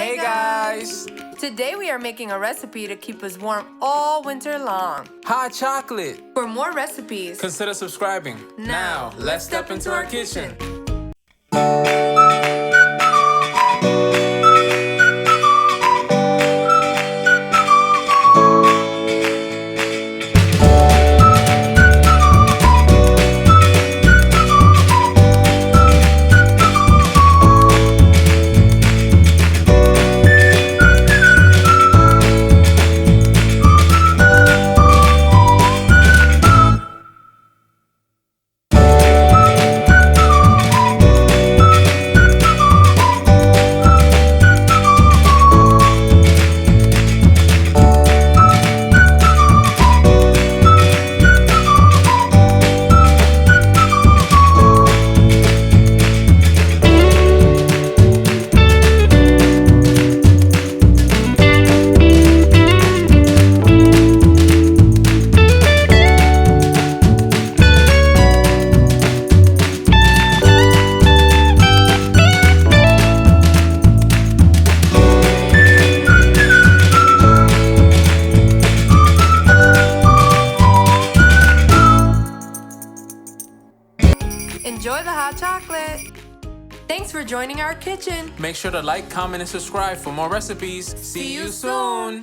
Hey guys! Today we are making a recipe to keep us warm all winter long. Hot chocolate! For more recipes, Consider subscribing. Now, let's step into our kitchen. enjoy the hot chocolate. Thanks for joining our kitchen. Make sure to like, comment, and subscribe for more recipes. See you soon!